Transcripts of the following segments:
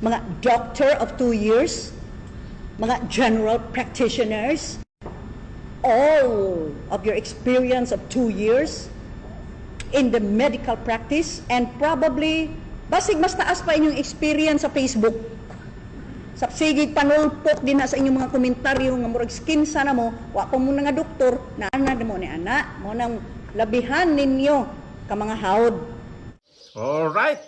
mga doctor of 2 years, mga general practitioners, all of your experience of 2 years in the medical practice, and probably basig mas taas pa inyong experience sa Facebook. Sa sigig panulpok din na sa inyong mga komentaryo nga murag skin sana mo, wa pa mo nga doktor, na mo ni ana, mo nang labihan ninyo ka mga haod. Alright,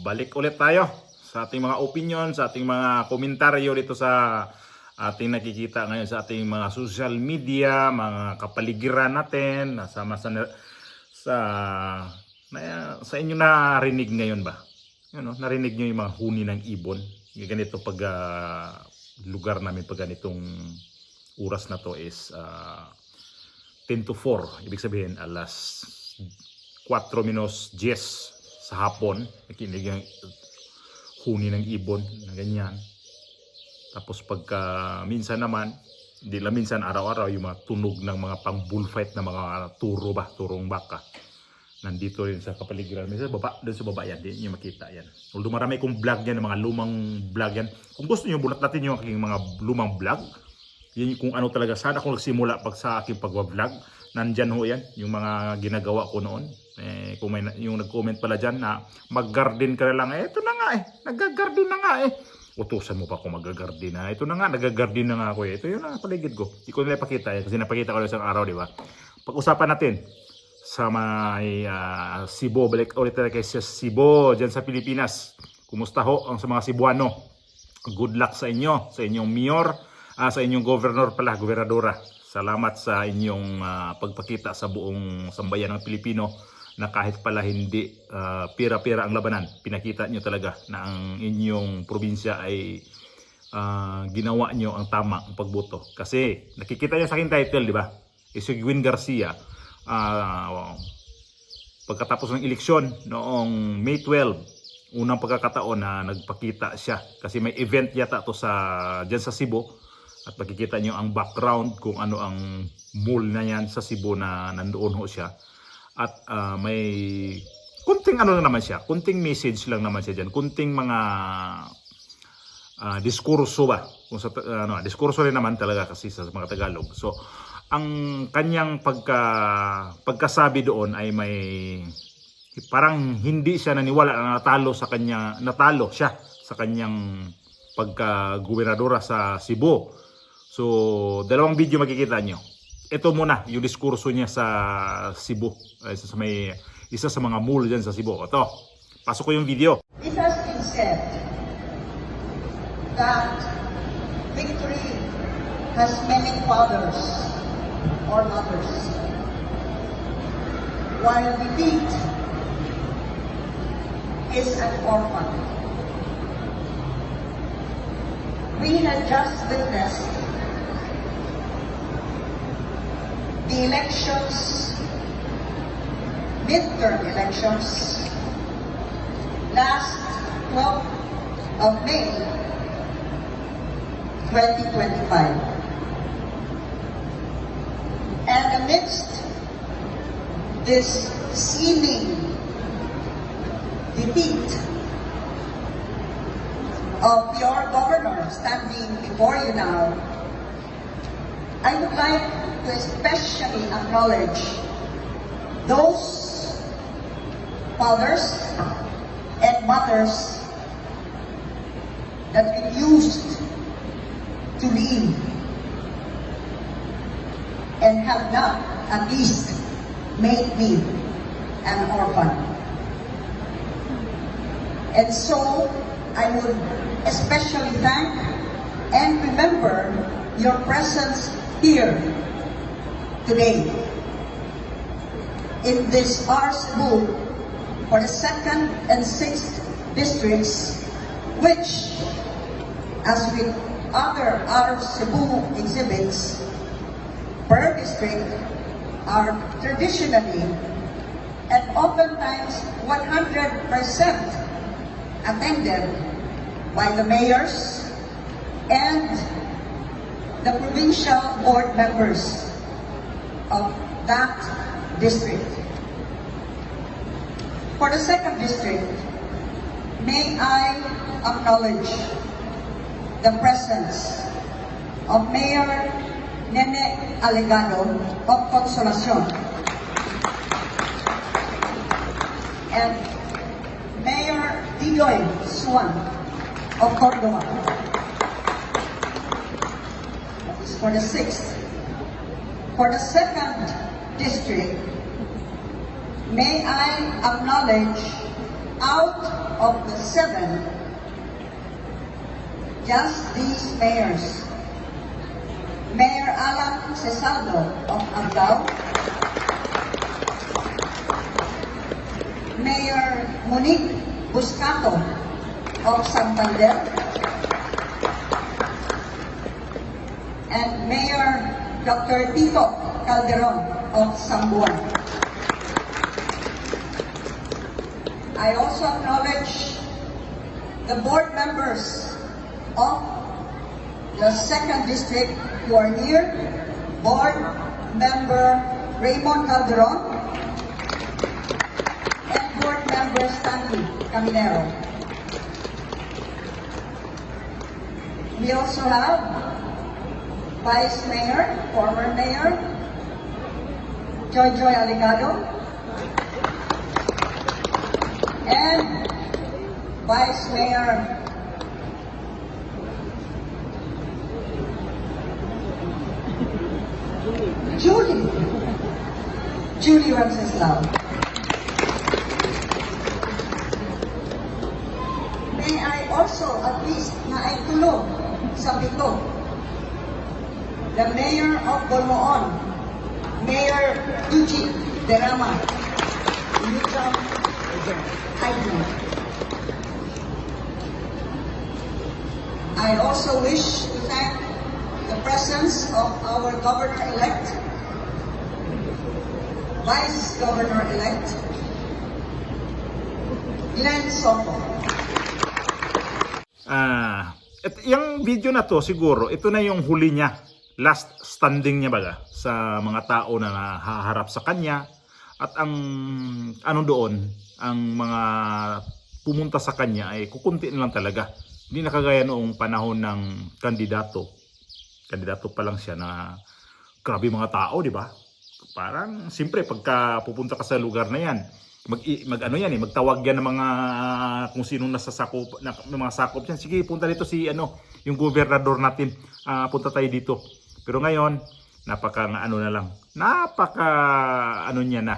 balik ulit tayo sa ating mga opinion, sa ating mga komentaryo dito sa ating nakikita ngayon sa ating mga social media, mga kapaligiran natin, sa inyo narinig ngayon ba? Narinig nyo yung mga huni ng ibon? Ganito pag lugar namin pag ganitong oras na to is 10 to 4. Ibig sabihin alas 4 menos 10 sa hapon. Nakinig yung huni ng ibon na ganyan. Tapos pagka minsan naman, hindi lang minsan araw-araw yung mga tunog ng mga pang bullfight na mga turong baka. Nandito rin sa kapaligiran. Minsan doon sa baba yan, hindi nyo makita yan. Although marami kong vlog yan, mga lumang vlog yan. Kung gusto nyo, bulat natin yung aking mga lumang vlog. Yan kung ano talaga, sana kung nagsimula pag sa aking pag-vlog. Nandyan ho yan, yung mga ginagawa ko noon. Kung may yung nag-comment pala dyan na mag-garden ka na lang, ito na nga nag-garden na nga utusan mo pa ako mag-garden na. Ito na nga, nag-garden na nga ako Ito yun na paligid ko. Hindi ko nila ipakita kasi napakita ko isang araw, di ba? Pag-usapan natin sa may Cebu, balik ulit tayo kay Cebu dyan sa Pilipinas. Kumusta ho ang sa mga Cebuano? Good luck sa inyo, sa inyong mayor, sa inyong governor pala, gobernadora. Salamat sa inyong pagpakita sa buong sambayan ng Pilipino na kahit pala hindi pira-pira ang labanan, pinakita nyo talaga na ang inyong probinsya ay ginawa nyo ang tama ang pagboto. Kasi nakikita nyo sa aking title, di ba? Isigwin Garcia, pagkatapos ng eleksyon noong May 12, unang pagkakataon na nagpakita siya. Kasi may event yata to dyan sa Cebu. At makikita nyo ang background kung ano ang mall na yan sa Cebu na nandoon ho siya. At may kunting ano lang naman siya, kunting message lang naman siya dyan, kunting mga diskurso ba? Kung sa, diskurso rin naman talaga kasi sa mga Tagalog. So, ang kanyang pagkasabi doon ay may parang hindi siya naniwala na natalo siya sa kanyang pagka-gobernadora sa Cebu. So, dalawang video makikita nyo. Ito muna, yung diskurso niya sa Cebu. Isa sa mga mall dyan sa Cebu. Ito, pasok ko yung video. It has been said that victory has many fathers or mothers, while defeat is an orphan. We had just witnessed the elections, midterm elections, last 12th of May 2025. And amidst this seeming defeat of your governor standing before you now, I would like to especially acknowledge those fathers and mothers that refused to leave and have not at least made me an orphan. And so I would especially thank and remember your presence here today in this Cebu for the 2nd and 6th districts, which, as with other Cebu exhibits, per district are traditionally and oftentimes 100% attended by the mayors and the provincial board members of that district. For the 2nd district, may I acknowledge the presence of Mayor Nene Alegado of Consolacion and Mayor Didoy Suan of Cordova. That is for the 6th. For the 2nd district, may I acknowledge out of the 7, just these mayors. Mayor Alan Cesaldo of Agao, Mayor Monique Buscato of Santander, and Mayor Dr. Tito Calderon of Sambuan. I also acknowledge the board members of the 2nd district who are here. Board member Raymond Calderon and board member Stanley Caminero. We also have Vice Mayor, former Mayor Joy Alegado, and Vice Mayor Julie Wenceslao. May I also at least naitulog sa bito the Mayor of Bolmoon, Mayor Eugene Derama, Lutram Haydn. I also wish to thank the presence of our Governor-elect, Vice Governor-elect, Glenn Soto. Yung video na to siguro, ito na yung huli niya. Last standing niya baga sa mga tao na nahaharap sa kanya. At ang ano doon, ang mga pumunta sa kanya ay kukunti na lang talaga. Hindi na kagaya noong panahon ng kandidato. Kandidato pa lang siya na grabe mga tao, di ba? Parang siyempre pagka pupunta ka sa lugar na yan, magtawag yan ng mga kung sino nasa sakop ng mga sakop diyan. Sige, punta dito si yung gobernador natin. Punta tayo dito. Pero ngayon, napaka niya na.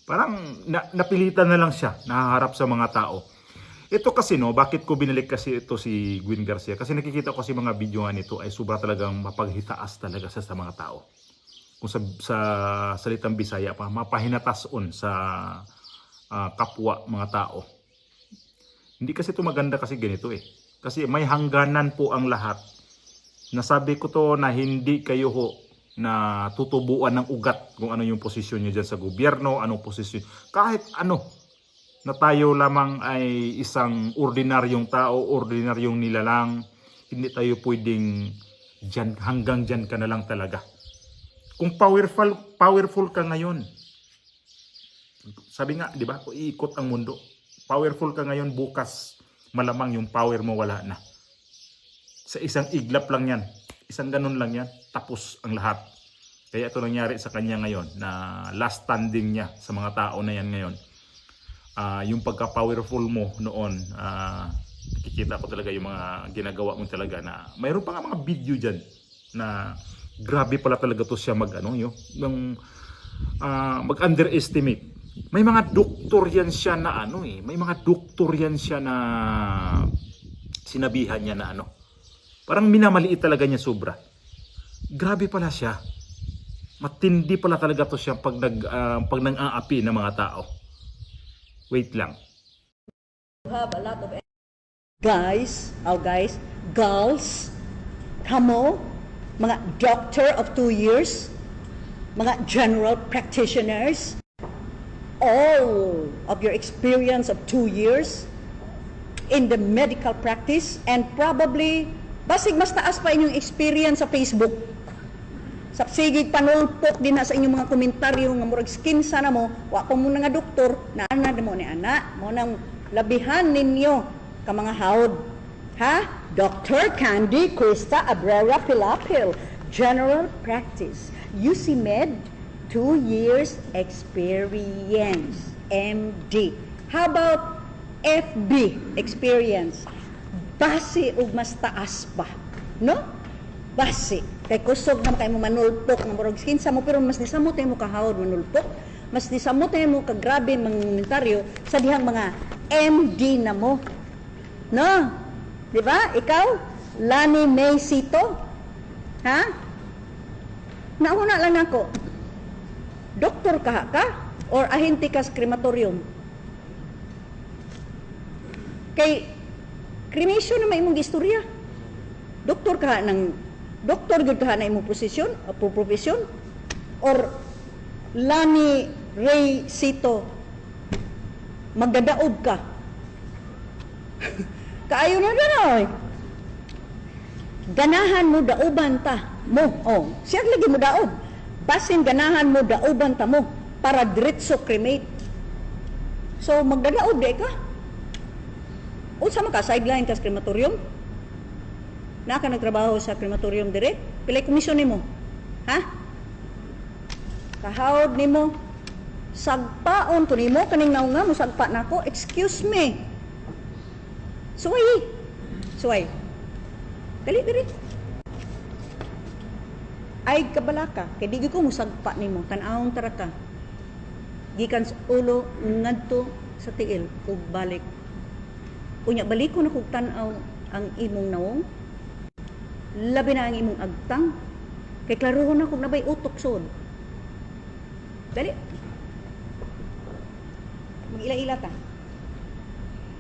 Parang napilitan na lang siya nahaharap sa mga tao. Ito kasi bakit ko binalik kasi ito si Gwen Garcia? Kasi nakikita ko kasi mga videoan nito ay sobra talagang mapaghitaas talaga sa mga tao. Kung sa salitang Bisaya pa, mapahinatason sa kapwa mga tao. Hindi kasi ito maganda kasi ganito eh. Kasi may hangganan po ang lahat. Nasabi ko to na hindi kayo na tutubuan ng ugat kung ano yung posisyon nyo dyan sa gobyerno, anong posisyon. Kahit na tayo lamang ay isang ordinaryong tao, ordinaryong nilalang, hindi tayo pwedeng dyan, hanggang dyan ka na lang talaga. Kung powerful ka ngayon, sabi nga, di ba, iikot ang mundo. Powerful ka ngayon, bukas, malamang yung power mo wala na. Sa isang iglap lang yan, isang ganun lang yan, tapos ang lahat. Kaya ito nangyari sa kanya ngayon, na last standing niya sa mga tao na yan ngayon. Yung pagka-powerful mo noon, nakikita ko talaga yung mga ginagawa mo talaga na mayroon pa nga mga video dyan na grabe pala talaga to siya mag-underestimate. May mga doktor yan siya na may mga doktor yan siya na sinabihan niya na parang minamaliit talaga niya sobra. Grabe pala siya. Matindi pala talaga to siya pag nang-aapi ng mga tao. Wait lang. Have a lot of guys, girls, kamo, mga doctor of 2 years, mga general practitioners, all of your experience of 2 years in the medical practice, and probably basig mas taas pa inyong experience sa Facebook. Sa sigig panulpot din na sa inyong mga komentaryo nga murag skin sana mo, wa ko mo nga doktor na ana mo ni ana mo nang labihan ninyo ka mga hawd. Ha? Dr. Candy Crista Abrera Pilapil, General Practice. UC Med, 2 years experience. MD. How about FB experience? Base ug mas taas pa. No? Base. Kay kusog na kayo mo manulpok ng murag kinsa mo, pero mas disamot mo kahawd manulpok. Mas disamot mo ka grabe mangumentaryo sa dihang mga MD na mo. No? Di ba? Ikaw, Lani May Sito? Ha? Nauna lang ako. Doktor ka? Or ahente ka sa krematorium? Kay cremation na may imong istorya. Doktor ka ng doktor gud ka na imong posisyon o profesyon, or Lani Ray Sito magdadaob ka. Kaayo na ganoy. Ganahan mo daoban ta mo. Oh, siya lagi mo daob. Basin ganahan mo daoban ta mo para diretso cremate. So magdadaob di ka. Unsa man ka sideline ka sa krematorium? Na ka nagtrabaho sa krematorium dire? Pilay komisyon nimo? Ha? Kahawd nimo. Sagpaon to nimo kaning naunga mo sagpa nako. Excuse me. Suway. Dali. Ay kabalaka, kay di ko musagpa nimo, tan-awon tara ka. Gikan sa ulo ngadto sa tiil ug balik. Unya balik ko na kog tan-aw ang imong nawong. Labi na ang imong agtang. Kay klarohon na kog nabay utok sod. Dali. Mag-ila-ila ta.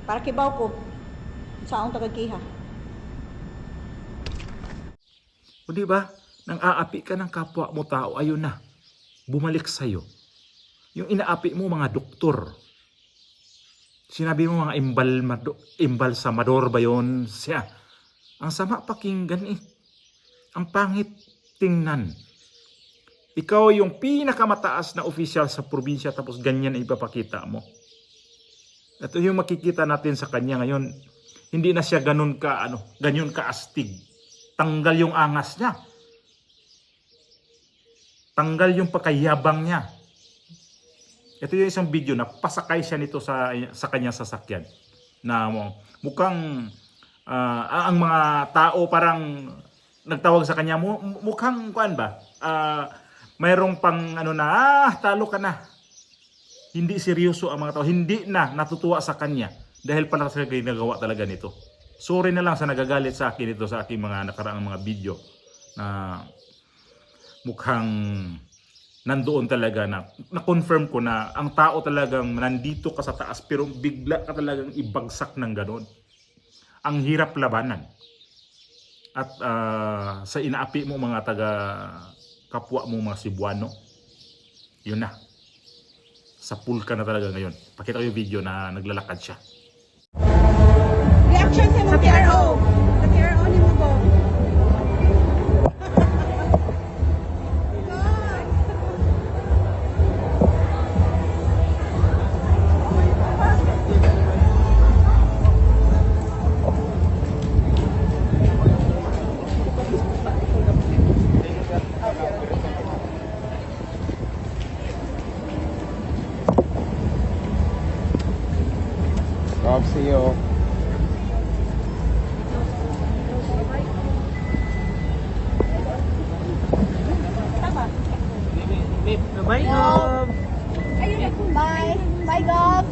Para kibaw ko. Saong tagagiha. O di ba? Nang aapi ka ng kapwa mo tao, ayun na. Bumalik sa'yo. Yung inaapi mo mga doktor. Sinabi mo mga imbalsamador ba yun siya? Ang sama pakinggan eh. Ang pangit tingnan. Ikaw yung pinakamataas na opisyal sa probinsya tapos ganyan ang ipapakita mo. Ito yung makikita natin sa kanya ngayon. Hindi na siya ganun ka astig. Tanggal yung angas niya. Tanggal yung pakayabang niya. Ito yung isang video na pasakay siya nito sa kanyang sasakyan. Na mukhang ang mga tao parang nagtawag sa kanya, mukhang kuan ba? Mayroong pang talo ka na. Hindi seryoso ang mga tao. Hindi na natutuwa sa kanya. Dahil pala sa ginagawa talaga nito. Sorry na lang sa nagagalit sa akin ito sa aking mga nakaraang mga video na mukhang nandoon talaga na-confirm ko na ang tao talagang nandito ka sa taas pero bigla ka talagang ibagsak ng ganon. Ang hirap labanan. At sa inaapi mo mga taga kapwa mo mga Cebuano, yun na. Sa pool ka na talaga ngayon. Pakita ko yung video na naglalakad siya. Reaction sa PRO. Sa PRO ni mo ko. Rob, see you. Bye, Gob. Ayun na po. Bye. Bye, Gob.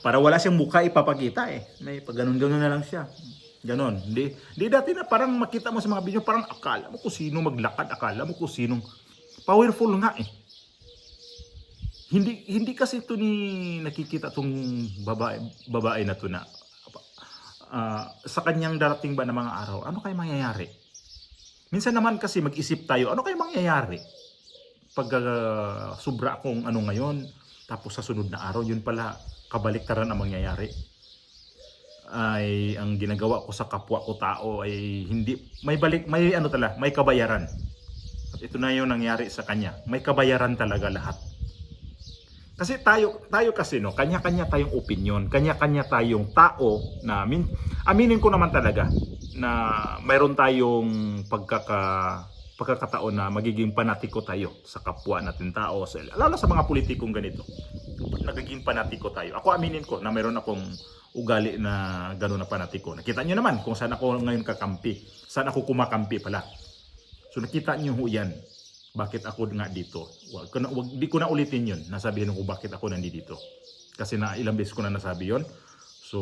Para wala siyang mukha ipapakita eh. May pag ganun-ganun na lang siya. Ganon. Hindi dati na parang makita mo sa mga video, parang akala mo kung sino maglakad, akala mo kung sinong powerful nga eh. Hindi kasi ito ni nakikita tong babae na to na sa kanyang darating ba na mga araw, ano kaya mangyayari? Minsan naman kasi mag-isip tayo, ano kaya mangyayari? Pag sobra akong ngayon, tapos sa sunod na araw, yun pala, kabaliktaran ang mangyayari. Ay ang ginagawa ko sa kapwa ko tao ay hindi, may kabayaran. At ito na yung nangyari sa kanya. May kabayaran talaga lahat. Kasi tayo kasi no, kanya-kanya tayong opinion, kanya-kanya tayong tao na aminin ko naman talaga na mayroon tayong pagkakataon na magiging panatiko tayo sa kapwa natin tao, lalo sa mga politikong ganito. Nagiging panatiko tayo. Ako aminin ko na mayroon akong ugali na gano'n na panatiko. Nakita nyo naman kung saan ako ngayon kakampi, saan ako kumakampi pala. So nakita nyo ho yan. Bakit ako nga dito? Di ko na ulitin yun. Nasabihin ko bakit ako nandito. Kasi na ilang beses ko na nasabi yun. So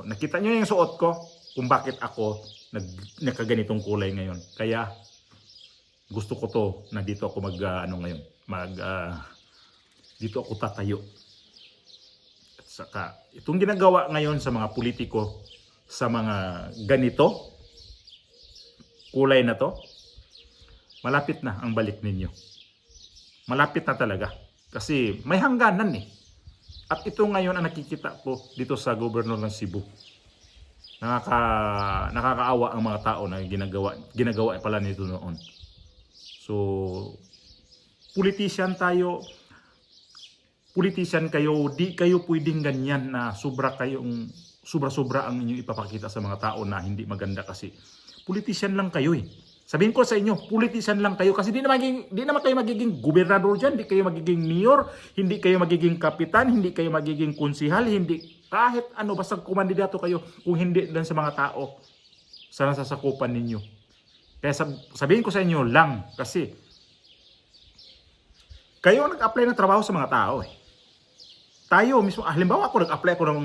nakita nyo yung suot ko kung bakit ako nagkaganitong kulay ngayon. Kaya gusto ko to na dito ako dito ako tatayo. At saka itong ginagawa ngayon sa mga politiko sa mga ganito kulay na to, malapit na ang balik ninyo. Malapit na talaga. Kasi may hangganan eh. At ito ngayon ang nakikita ko dito sa Gobernador ng Cebu. Nakakaawa ang mga tao na ginagawa pala nito noon. So, politician kayo, di kayo pwedeng ganyan na sobra-sobra ang inyong ipapakita sa mga tao na hindi maganda kasi politician lang kayo eh. Sabihin ko sa inyo, politician lang kayo kasi di naman kayo magiging gobernador dyan, di kayo magiging mayor, hindi kayo magiging kapitan, hindi kayo magiging konsihal, hindi kahit ano, basta kumandidato kayo kung hindi lang sa mga tao sa nasasakupan ninyo. Kaya sabihin ko sa inyo lang kasi kayo nag-apply ng trabaho sa mga tao eh. Tayo mismo, halimbawa ako nag-apply ako ng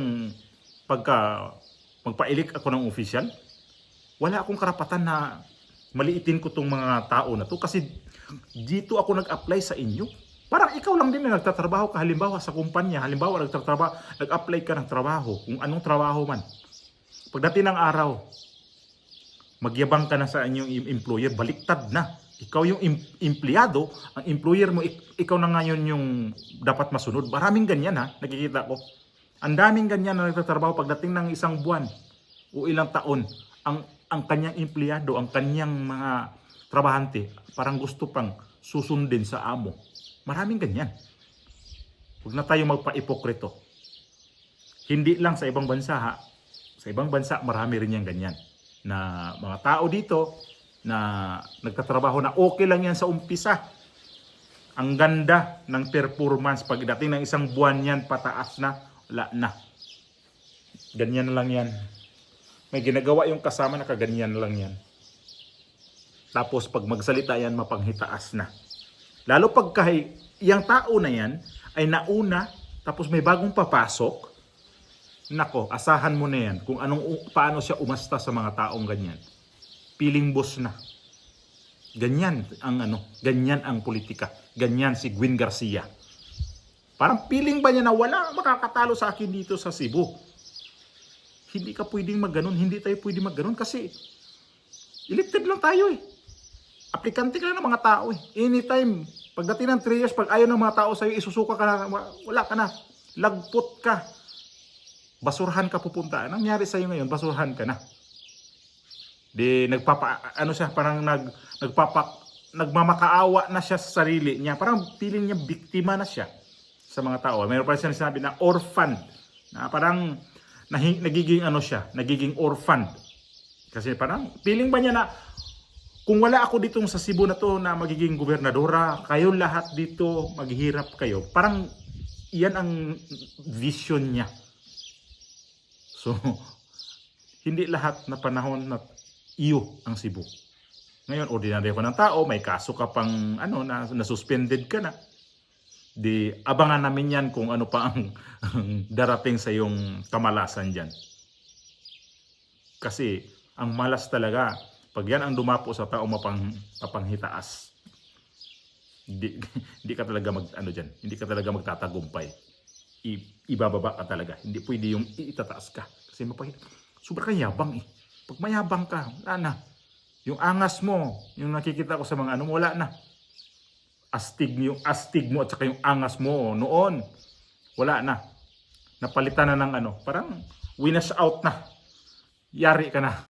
magpa-elect ako ng official, wala akong karapatan na maliitin ko tong mga tao na to kasi dito ako nag-apply sa inyo. Parang ikaw lang din na nagtatrabaho ka halimbawa sa kumpanya, halimbawa nag-apply ka ng trabaho, kung anong trabaho man. Pagdating ng araw, magyabang ka na sa inyong employer, baliktad na. Ikaw yung empleyado, ang employer mo, ikaw na ngayon yung dapat masunod. Maraming ganyan ha, nakikita ko. Ang daming ganyan na nagtatrabaho pagdating ng isang buwan o ilang taon. Ang kanyang empleyado, ang kanyang mga trabahante, parang gusto pang susundin sa amo. Maraming ganyan. Huwag na tayo magpa-ipokrito. Hindi lang sa ibang bansa ha. Sa ibang bansa, marami rin yan ganyan. Na mga tao dito na nagtatrabaho na okay lang yan sa umpisa. Ang ganda ng performance. Pagdating ng isang buwan yan, pataas na, wala na. Ganyan na lang yan. May ginagawa yung kasama na kaganyan lang yan. Tapos pag magsalita yan, mapanghitaas na. Lalo pag yung tao na yan ay nauna, tapos may bagong papasok, nako, asahan mo na yan kung paano siya umasta sa mga taong ganyan. Piling boss na. Ganyan ang politika. Ganyan si Gwen Garcia. Parang piling ba niya na wala makakatalo sa akin dito sa Cebu? Hindi ka pwedeng magganon, hindi tayo pwedeng magganon kasi elected lang tayo eh. Aplikante ka lang ng mga tao eh. Anytime, pagdating ng 3 years, pag ayaw ng mga tao sa'yo, isusuka ka na, wala ka na. Lagpot ka. Basurhan ka pupunta. Anong nangyari sa'yo ngayon? Basurhan ka na. Parang nagmamakaawa na siya sa sarili niya. Parang feeling niya biktima na siya sa mga tao. Mayroon pa siya sinabi na orphan. Na parang nagiging orphan. Kasi parang feeling ba niya na kung wala ako dito sa Cebu na to na magiging gobernadora, kayo lahat dito maghihirap kayo. Parang iyan ang vision niya. So, hindi lahat na panahon na iyo ang Cebu. Ngayon, ordinaryo ko ng tao, may kaso ka pang na-suspended ka na. Di abangan namin yan kung ano pa ang darating sa iyong kamalasan dyan. Kasi ang malas talaga, pag yan ang dumapo sa tao mapanghitaas, hindi ka talaga hindi ka talaga magtatagumpay. Ibababa ka talaga. Hindi pwede yung itataas ka. Kasi sobrang yabang eh. Pag mayabang ka, wala na. Yung angas mo, yung nakikita ko sa mga wala na. Astig mo at saka yung angas mo noon, wala na. Napalitan na ng parang winas out na. Yari ka na.